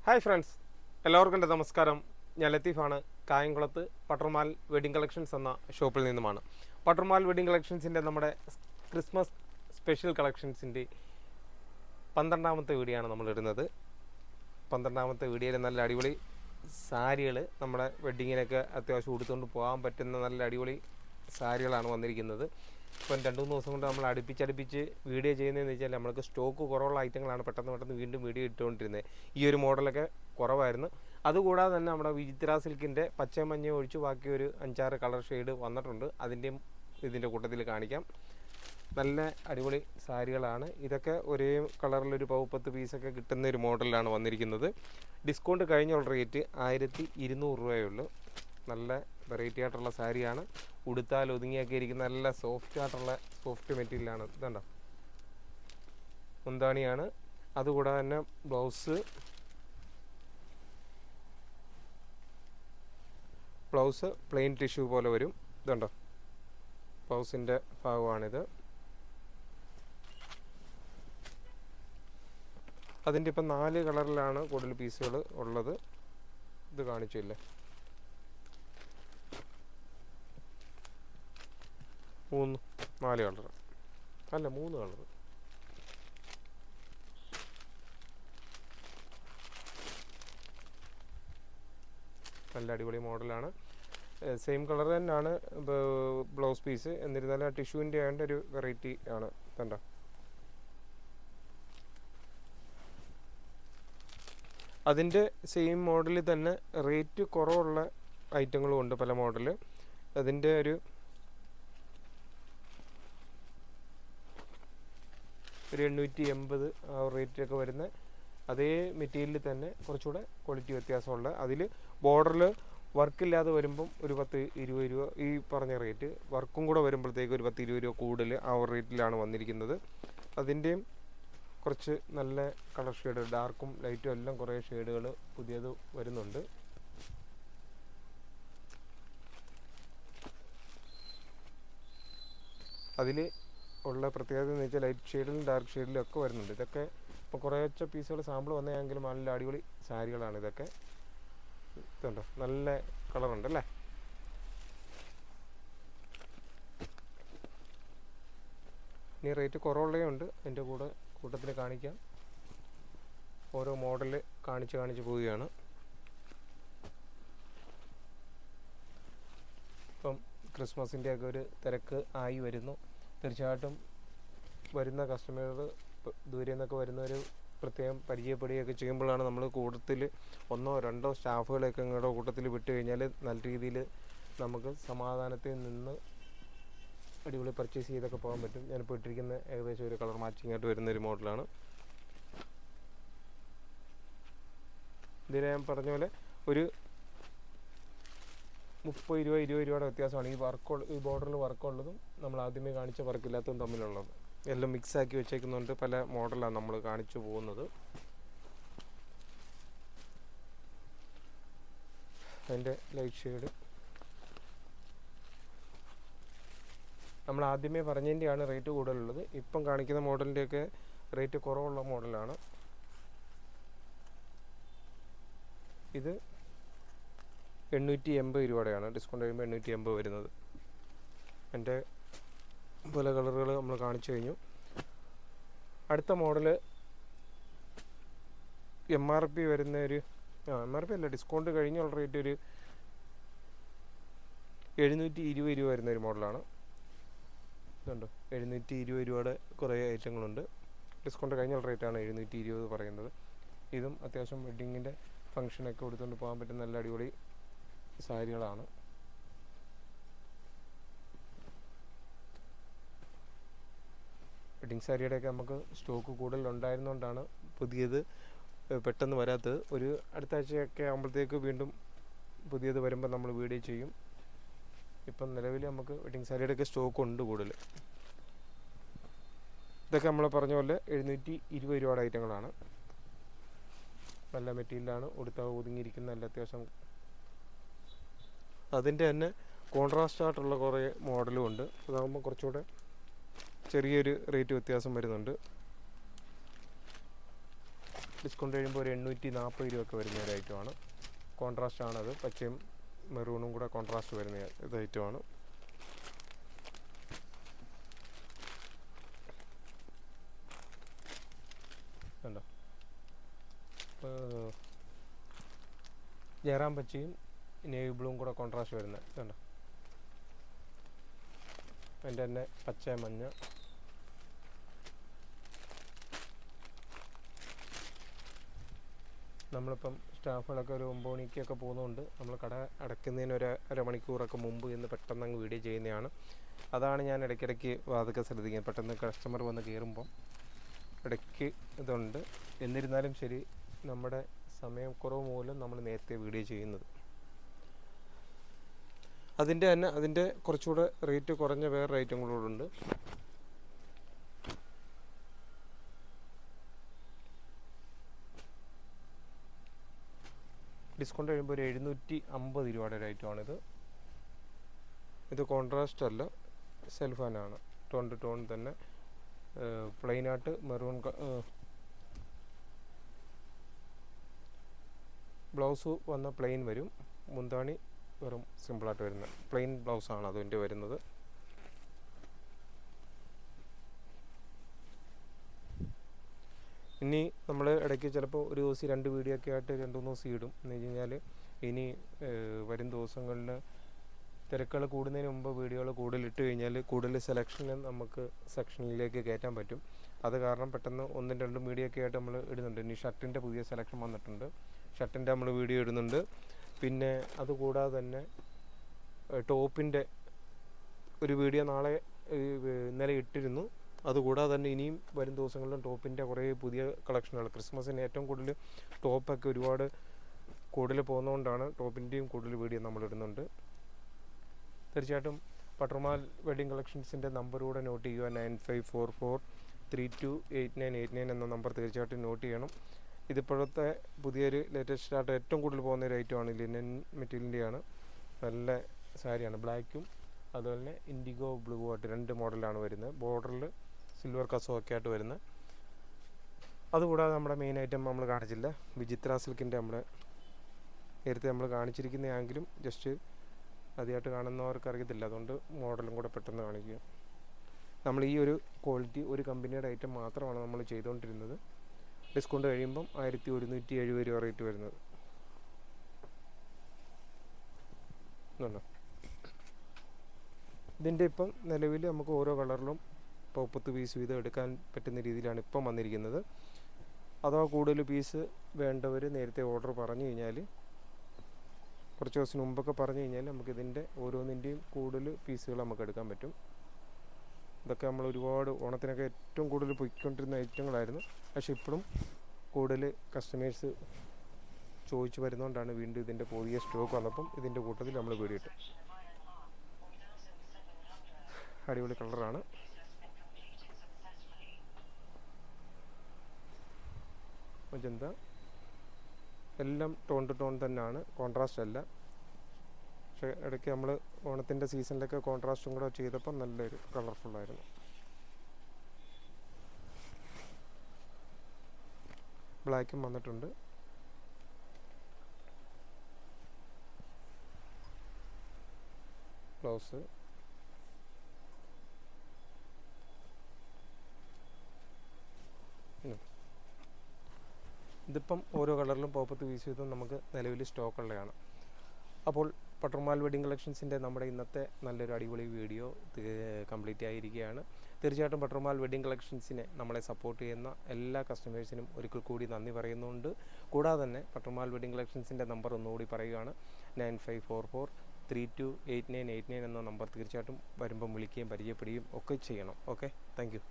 Hi friends, എല്ലാവർക്കും എൻ്റെ നമസ്കാരം. ഞാൻ ലത്തീഫാണ്. കായംകുളത്ത് പട്ടർമാൽ വെഡിങ് കളക്ഷൻസ് എന്ന ഷോപ്പിൽ നിന്നുമാണ്. പട്ടർമാൽ വെഡിങ് കളക്ഷൻസിൻ്റെ നമ്മുടെ ക്രിസ്മസ് സ്പെഷ്യൽ കളക്ഷൻസിൻ്റെ 12ാമത്തെ വീഡിയോ ആണ് നമ്മളിടുന്നത്. 12ാമത്തെ വീഡിയോയിൽ നല്ല അടിപൊളി സാരികൾ, നമ്മുടെ വെഡ്ഡിങ്ങിനൊക്കെ അത്യാവശ്യം ഉടുത്തുകൊണ്ട് പോകാൻ പറ്റുന്ന നല്ല അടിപൊളി സാരികളാണ് വന്നിരിക്കുന്നത്. ഇപ്പം 2-3 ദിവസം കൊണ്ട് നമ്മൾ അടുപ്പിച്ച് വീഡിയോ ചെയ്യുന്നതെന്ന് വെച്ചാൽ നമ്മൾക്ക് സ്റ്റോക്ക് കുറവുള്ള ഐറ്റങ്ങളാണ് പെട്ടെന്ന് വീണ്ടും വീഡിയോ ഇട്ടുകൊണ്ടിരുന്നത്. ഈ ഒരു മോഡലൊക്കെ കുറവായിരുന്നു. അതുകൂടാതെ തന്നെ നമ്മുടെ വിചിത്ര സിൽക്കിൻ്റെ പച്ച മഞ്ഞ ഒഴിച്ച് ബാക്കി ഒരു 5-6 കളർ ഷെയ്ഡ് വന്നിട്ടുണ്ട്. അതിൻ്റെയും ഇതിൻ്റെ കൂട്ടത്തിൽ കാണിക്കാം. നല്ല അടിപൊളി സാരികളാണ്. ഇതൊക്കെ ഒരേ കളറിലൊരു 10 പീസൊക്കെ കിട്ടുന്ന ഒരു മോഡലിലാണ് വന്നിരിക്കുന്നത്. ഡിസ്കൗണ്ട് കഴിഞ്ഞുള്ള റേറ്റ് 1200 രൂപയുള്ളൂ. നല്ല വെറൈറ്റി ആയിട്ടുള്ള സാരിയാണ്. ഉടുത്താൽ ഒതുങ്ങിയൊക്കെ ഇരിക്കുന്ന നല്ല സോഫ്റ്റ് മെറ്റീരിയലാണ്. ഇതുണ്ടോ, മുന്താണിയാണ്. അതുകൂടാതെ തന്നെ ബ്ലൗസ് പ്ലെയിൻ ടിഷ്യൂ പോലെ വരും. ഇതുണ്ടോ, ബ്ലൗസിൻ്റെ ഭാഗമാണിത്. അതിൻ്റെ ഇപ്പം 4 കളറിലാണ് കൂടുതൽ പീസുകൾ ഉള്ളത്. ഇത് കാണിച്ചില്ലേ, 4 കളർ അല്ല 3 കളർ. നല്ല അടിപൊളി മോഡലാണ്. സെയിം കളർ തന്നെയാണ് ബ്ലൗസ് പീസ്. എന്നിരുന്നാലും ടിഷ്യൂവിൻ്റെ ആയതുകൊണ്ട് ഒരു വെറൈറ്റി ആണ്. കണ്ടോ, അതിൻ്റെ സെയിം മോഡലിൽ തന്നെ റേറ്റ് കുറവുള്ള ഐറ്റങ്ങളും ഉണ്ട്, പല മോഡൽ. അതിൻ്റെ ഒരു 880 ആ റേറ്റിലൊക്കെ വരുന്ന അതേ മെറ്റീരിയലിൽ തന്നെ കുറച്ചുകൂടെ ക്വാളിറ്റി വ്യത്യാസമുള്ള, അതിൽ ബോർഡറിൽ വർക്കില്ലാതെ വരുമ്പം ഒരു 10-20 രൂപ ഈ പറഞ്ഞ റേറ്റ്, വർക്കും കൂടെ വരുമ്പോഴത്തേക്ക് ഒരു 10-20 രൂപ കൂടുതൽ ആ റേറ്റിലാണ് വന്നിരിക്കുന്നത്. അതിൻ്റെയും കുറച്ച് നല്ല കളർ ഷെയ്ഡ്, ഡാർക്കും ലൈറ്റും എല്ലാം കുറേ ഷെയ്ഡുകൾ പുതിയത് വരുന്നുണ്ട്. അതിൽ ഉള്ള പ്രത്യേകത എന്ന് വെച്ചാൽ ലൈറ്റ് ഷെയ്ഡിലും ഡാർക്ക് ഷെയ്ഡിലും ഒക്കെ വരുന്നുണ്ട്. ഇതൊക്കെ ഇപ്പോൾ കുറേശ്ശെ പീസുകൾ സാമ്പിൾ വന്നെങ്കിലും നല്ല അടിപൊളി സാരികളാണ് ഇതൊക്കെ. ഇതുണ്ടോ, നല്ല കളറുണ്ട് അല്ലേ. ഇനി റേറ്റ് കുറവുള്ളതുണ്ട്, അതിൻ്റെ കൂട്ടത്തിൽ കാണിക്കാം. ഓരോ മോഡൽ കാണിച്ച് പോവുകയാണ്. ഇപ്പം ക്രിസ്മസിൻ്റെയൊക്കെ ഒരു തിരക്ക് ആയി വരുന്നു. തീർച്ചയായിട്ടും വരുന്ന കസ്റ്റമറുകൾ ദൂരെ നിന്നൊക്കെ വരുന്നവർ പ്രത്യേകം പരിചയപ്പെടുകയൊക്കെ ചെയ്യുമ്പോഴാണ് നമ്മൾ കൂട്ടത്തിൽ 1-2 സ്റ്റാഫുകളെയൊക്കെ നിങ്ങളുടെ കൂട്ടത്തിൽ വിട്ട് കഴിഞ്ഞാൽ നല്ല രീതിയിൽ നമുക്ക് സമാധാനത്തിൽ നിന്ന് അടിപൊളി പർച്ചേസ് ചെയ്തൊക്കെ പോകാൻ പറ്റും. ഞാനിപ്പോൾ ഇട്ടിരിക്കുന്ന ഏകദേശം ഒരു കളർ മാച്ചിങ് ആയിട്ട് വരുന്നൊരു മോഡലാണ്. ഇതിന് ഞാൻ പറഞ്ഞ പോലെ ഒരു 30-20 രൂപയുടെ വ്യത്യാസമാണ് ഈ ബോർഡറിൽ വർക്കുള്ളതും നമ്മൾ ആദ്യമേ കാണിച്ച വർക്കില്ലാത്തതും തമ്മിലുള്ളത്. എല്ലാം മിക്സാക്കി വെച്ചേക്കുന്നുണ്ട്. പല മോഡലാണ് നമ്മൾ കാണിച്ചു പോകുന്നത്. അതിൻ്റെ ലൈറ്റ് ഷെയ്ഡ് നമ്മൾ ആദ്യമേ പറഞ്ഞതിൻ്റെയാണ് റേറ്റ് കൂടുതലുള്ളത്. ഇപ്പം കാണിക്കുന്ന മോഡലിൻ്റെയൊക്കെ റേറ്റ് കുറവുള്ള മോഡലാണ്. ഇത് 880 രൂപയുടെയാണ്. ഡിസ്കൗണ്ട് കഴിയുമ്പോൾ 880 വരുന്നത്. എൻ്റെ പല കളറുകൾ നമ്മൾ കാണിച്ചു കഴിഞ്ഞു. അടുത്ത മോഡൽ MRP വരുന്ന ഒരു MRP അല്ല, ഡിസ്കൗണ്ട് കഴിഞ്ഞുള്ള റേറ്റ് ഒരു 720 രൂപ വരുന്ന ഒരു മോഡലാണ്. ഇതുണ്ടോ, 720 രൂപയുടെ കുറേ ഐറ്റങ്ങളുണ്ട്. ഡിസ്കൗണ്ട് കഴിഞ്ഞുള്ള റേറ്റാണ് 720 പറയുന്നത്. ഇതും അത്യാവശ്യം വെഡ്ഡിങ്ങിൻ്റെ ഫംഗ്ഷനൊക്കെ കൊടുത്തുകൊണ്ട് പോകാൻ പറ്റുന്ന നല്ല അടിപൊളി സാരികളാണ്. വെഡ്ഡിങ് സാരിയുടെയൊക്കെ നമുക്ക് സ്റ്റോക്ക് കൂടുതലുണ്ടായിരുന്നുകൊണ്ടാണ് പുതിയത് പെട്ടെന്ന് വരാത്തത്. ഒരു അടുത്ത ആഴ്ചയൊക്കെ ആകുമ്പോഴത്തേക്ക് വീണ്ടും പുതിയത് വരുമ്പോൾ നമ്മൾ വീഡിയോ ചെയ്യും. ഇപ്പം നിലവിൽ നമുക്ക് വെഡ്ഡിങ് സാരിയുടെയൊക്കെ സ്റ്റോക്ക് ഉണ്ട് കൂടുതൽ. ഇതൊക്കെ നമ്മൾ പറഞ്ഞ പോലെ 720 രൂപയുടെ ഐറ്റങ്ങളാണ്. നല്ല മെറ്റീരിയലാണ്, ഉടുത്ത ഒതുങ്ങിയിരിക്കുന്ന നല്ല അത്യാവശ്യം. അതിൻ്റെ തന്നെ കോൺട്രാസ്റ്റ് ആയിട്ടുള്ള കുറേ മോഡലും ഉണ്ട്. അതാകുമ്പോൾ കുറച്ചുകൂടെ ചെറിയൊരു റേറ്റ് വ്യത്യാസം വരുന്നുണ്ട്. ഡിസ്കൗണ്ട് കഴിയുമ്പോൾ ഒരു 840 രൂപയൊക്കെ വരുന്ന ഒരു ഐറ്റമാണ്. കോൺട്രാസ്റ്റ് ആണത്, പച്ചയും മെറൂണും കൂടെ കോൺട്രാസ്റ്റ് വരുന്ന ഇത് ഐറ്റമാണ്. കണ്ടോ, ജയറാം പച്ചയും നേവി ബ്ലൂവും കൂടെ കോൺട്രാസ്റ്റ് വരുന്നത് കണ്ടോ. അതിൻ്റെ തന്നെ പച്ച മഞ്ഞ. നമ്മളിപ്പം സ്റ്റാഫുകളൊക്കെ ഒരു 9 മണിക്കൊക്കെ പോകുന്നതുകൊണ്ട് നമ്മൾ കട അടയ്ക്കുന്നതിന് ഒരു അരമണിക്കൂറൊക്കെ മുമ്പ് ഇന്ന് പെട്ടെന്ന് അങ്ങ് വീഡിയോ ചെയ്യുന്നതാണ്. അതാണ് ഞാൻ ഇടയ്ക്കിടയ്ക്ക് വാതൊക്കെ ശ്രദ്ധിക്കുന്നത്. പെട്ടെന്ന് കസ്റ്റമർ വന്ന് കയറുമ്പം ഇടയ്ക്ക് ഇതുണ്ട്. എന്നിരുന്നാലും ശരി, നമ്മുടെ സമയക്കുറവ് മൂലം നമ്മൾ നേരത്തെ വീഡിയോ ചെയ്യുന്നത്. അതിൻ്റെ കുറച്ചുകൂടെ റേറ്റ് കുറഞ്ഞ വേറെ ഐറ്റം കൂടെ ഉണ്ട്. ഡിസ്കൗണ്ട് കഴിയുമ്പോൾ ഒരു 750 രൂപയുടെ ഒരു ഐറ്റമാണിത്. ഇത് കോൺട്രാസ്റ്റ് അല്ല, സെൽഫാനാണ്. ടോൺ ടു ടോൺ തന്നെ, പ്ലെയിനായിട്ട് മെറൂൺ ബ്ലൗസ് വന്ന പ്ലെയിൻ വരും. മുന്താണി വെറും സിമ്പിളായിട്ട് വരുന്ന പ്ലെയിൻ ബ്ലൗസാണ് അതിൻ്റെ വരുന്നത്. ഇനി നമ്മൾ ഇടയ്ക്ക് ചിലപ്പോൾ ഒരു ദിവസം 2 വീഡിയോ ഒക്കെ ആയിട്ട് 2-3 ദിവസം ഇടും. എന്ന് വെച്ച് കഴിഞ്ഞാൽ ഇനി വരും ദിവസങ്ങളിൽ തിരക്കുകൾ കൂടുന്നതിന് മുമ്പ് വീഡിയോകൾ കൂടുതൽ ഇട്ട് കഴിഞ്ഞാൽ കൂടുതൽ സെലക്ഷന് നമുക്ക് സെക്ഷനിലേക്ക് കയറ്റാൻ പറ്റും. അത് കാരണം പെട്ടെന്ന് 1-2 വീഡിയോ ഒക്കെ ആയിട്ട് നമ്മൾ ഇടുന്നുണ്ട്. ഇനി ഷർട്ടിൻ്റെ പുതിയ സെലക്ഷൻ വന്നിട്ടുണ്ട്, ഷർട്ടിൻ്റെ നമ്മൾ വീഡിയോ ഇടുന്നുണ്ട്. പിന്നെ അതുകൂടാതെ തന്നെ ടോപ്പിൻ്റെ ഒരു വീഡിയോ ഇന്നലെ ഇട്ടിരുന്നു. അതുകൂടാതെ തന്നെ ഇനിയും വരും ദിവസങ്ങളിലും ടോപ്പിൻ്റെ കുറേ പുതിയ കളക്ഷനുകൾ, ക്രിസ്മസിന് ഏറ്റവും കൂടുതൽ ടോപ്പൊക്കെ ഒരുപാട് കൂടുതൽ പോകുന്നതുകൊണ്ടാണ് ടോപ്പിൻ്റെയും കൂടുതൽ വീഡിയോ നമ്മൾ ഇടുന്നുണ്ട്. തീർച്ചയായിട്ടും പട്ടർമാൽ വെഡിങ് കളക്ഷൻസിൻ്റെ നമ്പറൂടെ നോട്ട് ചെയ്യുക. 9544328989 എന്ന നമ്പർ തീർച്ചയായിട്ടും നോട്ട് ചെയ്യണം. ഇതിപ്പോഴത്തെ പുതിയൊരു ലേറ്റസ്റ്റ് ആയിട്ട് ഏറ്റവും കൂടുതൽ പോകുന്ന ഒരു ഐറ്റമാണ്. ലിനൻ മെറ്റീരിയലിൻ്റെയാണ്. നല്ല സാരിയാണ്. ബ്ലാക്കും അതുപോലെ തന്നെ ഇൻഡിഗോ ബ്ലൂ ആയിട്ട് 2 മോഡലാണ് വരുന്നത്. ബോർഡറിൽ സിൽവർ കസോ ഒക്കെ ആയിട്ട് വരുന്നത്. അതുകൂടാതെ നമ്മുടെ മെയിൻ ഐറ്റം നമ്മൾ കാണിച്ചില്ല, വിചിത്ര സിൽക്കിൻ്റെ നേരത്തെ നമ്മൾ കാണിച്ചിരിക്കുന്നതെങ്കിലും ജസ്റ്റ് ആദ്യമായിട്ട് കാണുന്നവർക്ക് അറിയത്തില്ല, അതുകൊണ്ട് മോഡലും കൂടെ പെട്ടെന്ന് കാണിക്കുക. നമ്മൾ ഈ ഒരു ക്വാളിറ്റി ഒരു കമ്പനിയുടെ ഐറ്റം മാത്രമാണ് നമ്മൾ ചെയ്തുകൊണ്ടിരുന്നത്. ഡിസ്കൗണ്ട് കഴിയുമ്പം 1170 രൂപ റേറ്റ് വരുന്നത്. ഇതിൻ്റെ ഇപ്പം നിലവിൽ നമുക്ക് ഓരോ കളറിലും 30 പീസ് വീതം എടുക്കാൻ പറ്റുന്ന രീതിയിലാണ് ഇപ്പം വന്നിരിക്കുന്നത്. അഥവാ കൂടുതൽ പീസ് വേണ്ടവർ നേരത്തെ ഓർഡർ പറഞ്ഞു കഴിഞ്ഞാൽ, കുറച്ച് ദിവസം മുമ്പൊക്കെ പറഞ്ഞു കഴിഞ്ഞാൽ നമുക്കിതിൻ്റെ ഓരോന്നിൻ്റെയും കൂടുതൽ പീസുകൾ നമുക്ക് എടുക്കാൻ പറ്റും. ഇതൊക്കെ നമ്മൾ ഒരുപാട് ഓണത്തിനൊക്കെ ഏറ്റവും കൂടുതൽ പൊയ്ക്കൊണ്ടിരുന്ന ഐറ്റങ്ങളായിരുന്നു. പക്ഷേ ഇപ്പോഴും കൂടുതൽ കസ്റ്റമേഴ്സ് ചോദിച്ചു വരുന്നതുകൊണ്ടാണ് വീണ്ടും ഇതിൻ്റെ പുതിയ സ്റ്റോക്ക് വന്നപ്പം ഇതിൻ്റെ കൂട്ടത്തിൽ നമ്മൾ വീടിയിട്ടു. അടിപൊളി കളറാണ്. മജന്ത എല്ലാം ടോൺ ടു ടോൺ തന്നെയാണ്, കോൺട്രാസ്റ്റ് അല്ല. പക്ഷേ ഇടയ്ക്ക് നമ്മൾ ഓണത്തിൻ്റെ സീസണിലൊക്കെ കോൺട്രാസ്റ്റും കൂടെ ചെയ്തപ്പം നല്ലൊരു കളർഫുള്ളായിരുന്നു. ബ്ലാക്കും വന്നിട്ടുണ്ട്. ബ്ലൗസ് ഇതിപ്പം ഓരോ കളറിലും 30 പീസ് വീതം നമുക്ക് നിലവിൽ സ്റ്റോക്കുള്ളതാണ്. അപ്പോൾ പട്ടർമാൽ വെഡിങ് കളക്ഷൻസിൻ്റെ നമ്മുടെ ഇന്നത്തെ നല്ലൊരു അടിപൊളി വീഡിയോ കംപ്ലീറ്റ് ആയിരിക്കുകയാണ്. തീർച്ചയായിട്ടും പട്ടർമാൽ വെഡിങ് കളക്ഷൻസിനെ നമ്മളെ സപ്പോർട്ട് ചെയ്യുന്ന എല്ലാ കസ്റ്റമേഴ്സിനും ഒരിക്കൽ കൂടി നന്ദി പറയുന്നുണ്ട്. കൂടാതെ തന്നെ പട്ടർമാൽ വെഡിങ് കളക്ഷൻസിൻ്റെ നമ്പർ ഒന്നുകൂടി പറയുകയാണ്. 9544328989 എന്ന നമ്പർ തീർച്ചയായിട്ടും വരുമ്പം വിളിക്കുകയും പരിചയപ്പെടുകയും ഒക്കെ ചെയ്യണം. Okay, thank you.